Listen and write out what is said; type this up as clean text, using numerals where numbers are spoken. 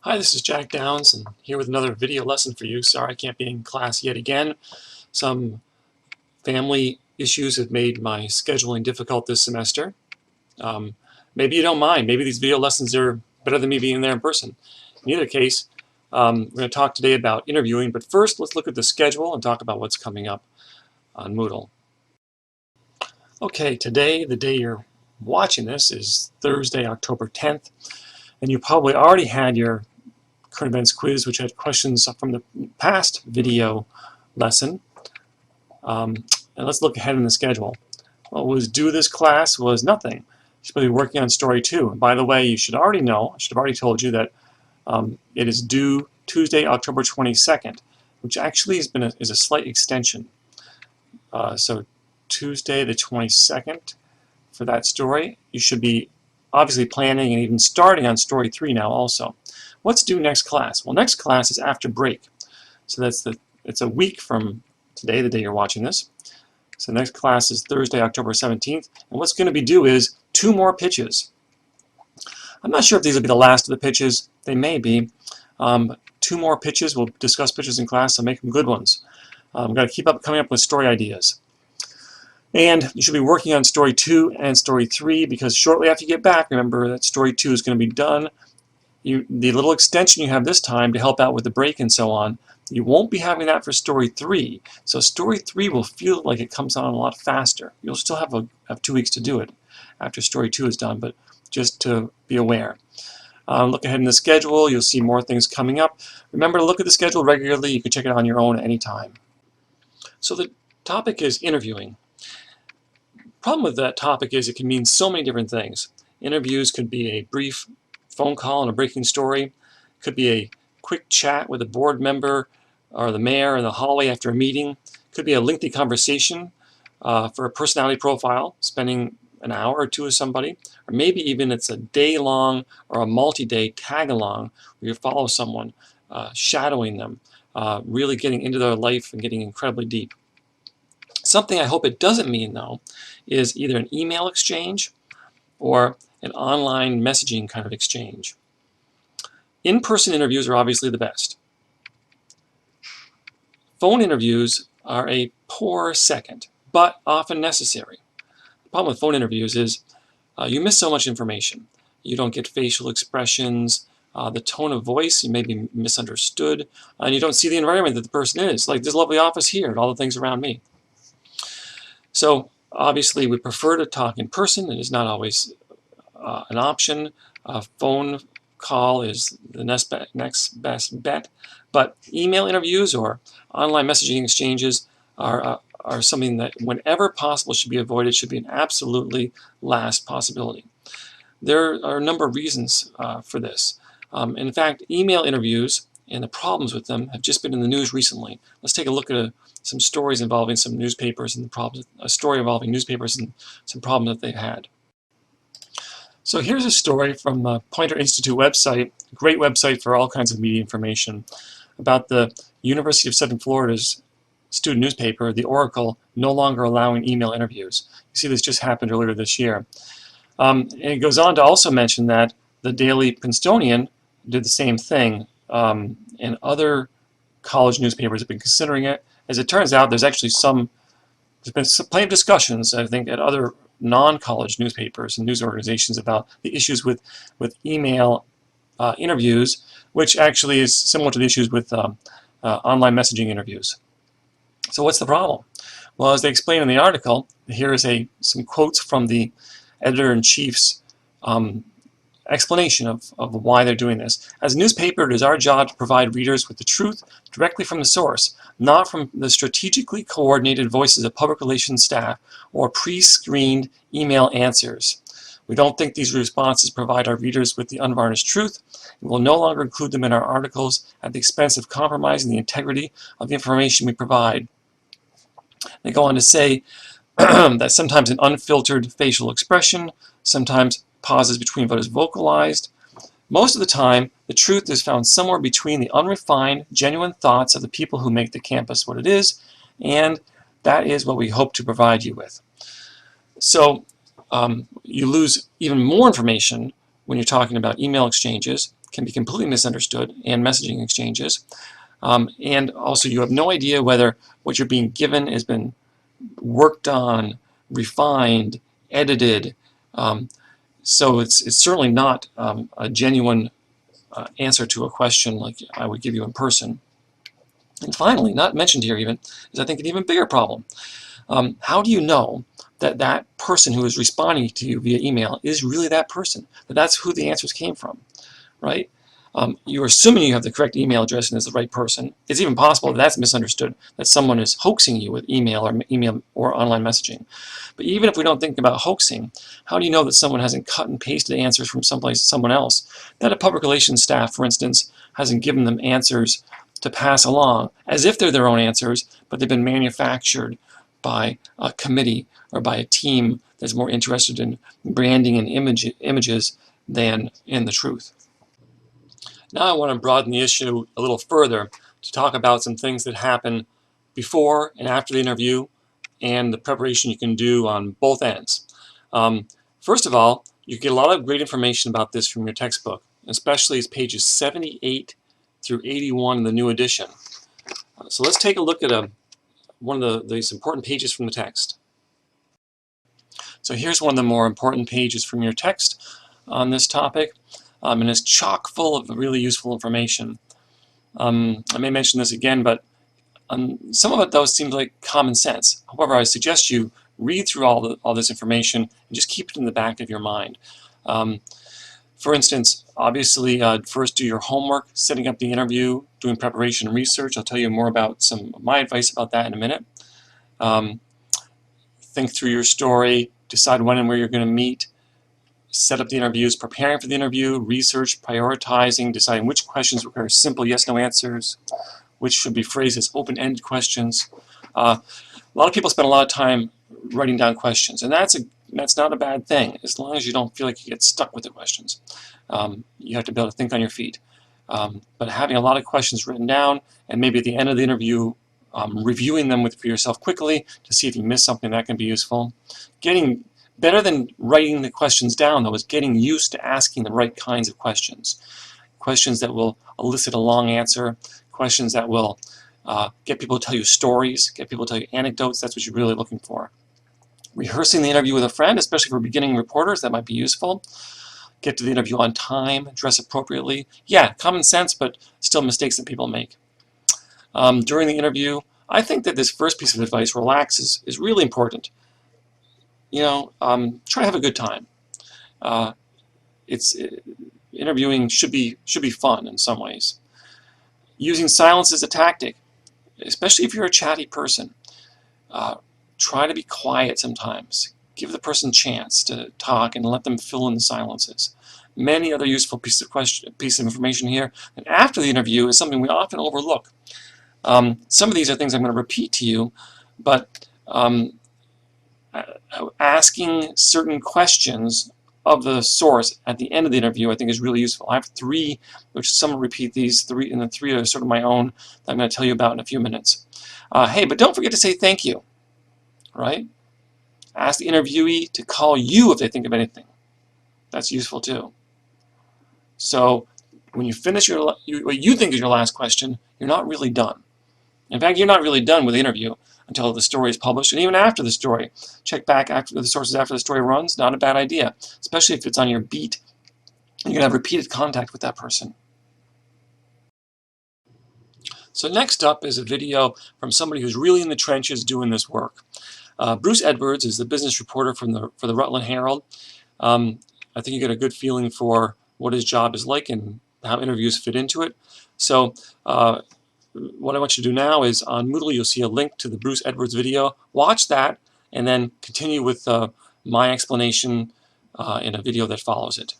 Hi, this is Jack Downs, and here with another video lesson for you. Sorry I can't be in class yet again. Some family issues have made my scheduling difficult this semester. Um, Maybe you don't mind. Maybe these video lessons are better than me being there in person. In either case, we're going to talk today about interviewing, but first let's look at the schedule and talk about what's coming up on Moodle. Okay, today, the day you're watching this, is Thursday, October 10th, and you probably already had your current events quiz, which had questions from the past video lesson. And let's look ahead in the schedule. What was due this class was nothing. You're supposed to be working on story 2. And by the way, you should already know, I should have already told you that it is due Tuesday, October 22nd, which actually is a slight extension. So Tuesday the 22nd for that story. You should be obviously planning and even starting on story 3 now also. What's due next class? Well, next class is after break. So it's a week from today, the day you're watching this. So next class is Thursday, October 17th. And what's going to be due is 2 more pitches. I'm not sure if these will be the last of the pitches. They may be. 2 more pitches. We'll discuss pitches in class, so make them good ones. We've got to keep coming up with story ideas. And you should be working on story 2 and story 3, because shortly after you get back, remember that story 2 is going to be done. The little extension you have this time to help out with the break and so on, you won't be having that for story 3. So story 3 will feel like it comes on a lot faster. You'll still have 2 weeks to do it after story 2 is done, but just to be aware. Look ahead in the schedule. You'll see more things coming up. Remember to look at the schedule regularly. You can check it on your own anytime. So the topic is interviewing. Problem with that topic is it can mean so many different things. Interviews could be a brief phone call and a breaking story. Could be a quick chat with a board member or the mayor in the hallway after a meeting. Could be a lengthy conversation for a personality profile, spending an hour or 2 with somebody. Or maybe even it's a day-long or a multi-day tag-along where you follow someone, shadowing them, really getting into their life and getting incredibly deep. Something I hope it doesn't mean, though, is either an email exchange or an online messaging kind of exchange. In-person interviews are obviously the best. Phone interviews are a poor second, but often necessary. The problem with phone interviews is you miss so much information. You don't get facial expressions, the tone of voice, you may be misunderstood, and you don't see the environment that the person is. Like this lovely office here and all the things around me. So obviously we prefer to talk in person. It is not always an option. Phone call is the next best bet, but email interviews or online messaging exchanges are something that whenever possible should be avoided, should be an absolutely last possibility. There are a number of reasons for this. In fact, email interviews and the problems with them have just been in the news recently. Let's take a look at some stories involving some newspapers and the problems, a story involving newspapers and some problems that they've had. So here's a story from the Poynter Institute website, a great website for all kinds of media information, about the University of Southern Florida's student newspaper, The Oracle, no longer allowing email interviews. You see this just happened earlier this year. And it goes on to also mention that the Daily Princetonian did the same thing, and other college newspapers have been considering it. As it turns out, there's been plenty of discussions, I think, at other non-college newspapers and news organizations about the issues with email interviews, which actually is similar to the issues with online messaging interviews. So what's the problem? Well, as they explain in the article, here is some quotes from the editor-in-chief's explanation of why they're doing this. As a newspaper, it is our job to provide readers with the truth directly from the source, not from the strategically coordinated voices of public relations staff or pre-screened email answers. We don't think these responses provide our readers with the unvarnished truth. We will no longer include them in our articles at the expense of compromising the integrity of the information we provide. They go on to say that sometimes an unfiltered facial expression, sometimes pauses between what is vocalized. Most of the time, the truth is found somewhere between the unrefined, genuine thoughts of the people who make the campus what it is, and that is what we hope to provide you with. So you lose even more information when you're talking about email exchanges, can be completely misunderstood, and messaging exchanges. And also you have no idea whether what you're being given has been worked on, refined, edited. So it's certainly not a genuine answer to a question like I would give you in person. And finally, not mentioned here even, is I think an even bigger problem. How do you know that that person who is responding to you via email is really that person, that that's who the answers came from, right? You're assuming you have the correct email address and is the right person. It's even possible that that's misunderstood, that someone is hoaxing you with email or online messaging. But even if we don't think about hoaxing, how do you know that someone hasn't cut and pasted answers from someone else? That a public relations staff, for instance, hasn't given them answers to pass along as if they're their own answers, but they've been manufactured by a committee or by a team that's more interested in branding and images than in the truth. Now I want to broaden the issue a little further to talk about some things that happen before and after the interview and the preparation you can do on both ends. First of all, you get a lot of great information about this from your textbook, especially pages 78 through 81 in the new edition. So let's take a look at one of these important pages from the text. So here's one of the more important pages from your text on this topic, and it's chock full of really useful information. I may mention this again, but some of it, though, seems like common sense. However, I suggest you read through all this information and just keep it in the back of your mind. For instance, obviously, first do your homework, setting up the interview, doing preparation and research. I'll tell you more about some of my advice about that in a minute. Think through your story, decide when and where you're going to meet, set up the interviews, preparing for the interview, research, prioritizing, deciding which questions require simple yes-no answers, which should be phrased as open-ended questions. A lot of people spend a lot of time writing down questions, and that's not a bad thing, as long as you don't feel like you get stuck with the questions. You have to be able to think on your feet. But having a lot of questions written down, and maybe at the end of the interview, reviewing them for yourself quickly to see if you missed something, that can be useful. Getting better than writing the questions down, though, is getting used to asking the right kinds of questions. Questions that will elicit a long answer, questions that will get people to tell you stories, get people to tell you anecdotes. That's what you're really looking for. Rehearsing the interview with a friend, especially for beginning reporters, that might be useful. Get to the interview on time, dress appropriately. Yeah, common sense, but still mistakes that people make. During the interview, I think that this first piece of advice, relax, is really important. Try to have a good time. Interviewing should be fun in some ways. Using silence as a tactic, especially if you're a chatty person. Try to be quiet sometimes. Give the person a chance to talk and let them fill in the silences. Many other useful pieces of information here. And after the interview is something we often overlook. Some of these are things I'm going to repeat to you, but asking certain questions of the source at the end of the interview I think is really useful. I have three, which some will repeat these three, and the three are sort of my own that I'm going to tell you about in a few minutes. Hey, but don't forget to say thank you, right? Ask the interviewee to call you if they think of anything. That's useful too. So when you finish what you think is your last question, you're not really done. In fact, you're not really done with the interview until the story is published, and even after the story. Check back after the sources after the story runs. Not a bad idea, especially if it's on your beat. You're going to have repeated contact with that person. So next up is a video from somebody who's really in the trenches doing this work. Bruce Edwards is the business reporter for the Rutland Herald. I think you get a good feeling for what his job is like and how interviews fit into it. So what I want you to do now is on Moodle you'll see a link to the Bruce Edwards video. Watch that and then continue with my explanation in a video that follows it.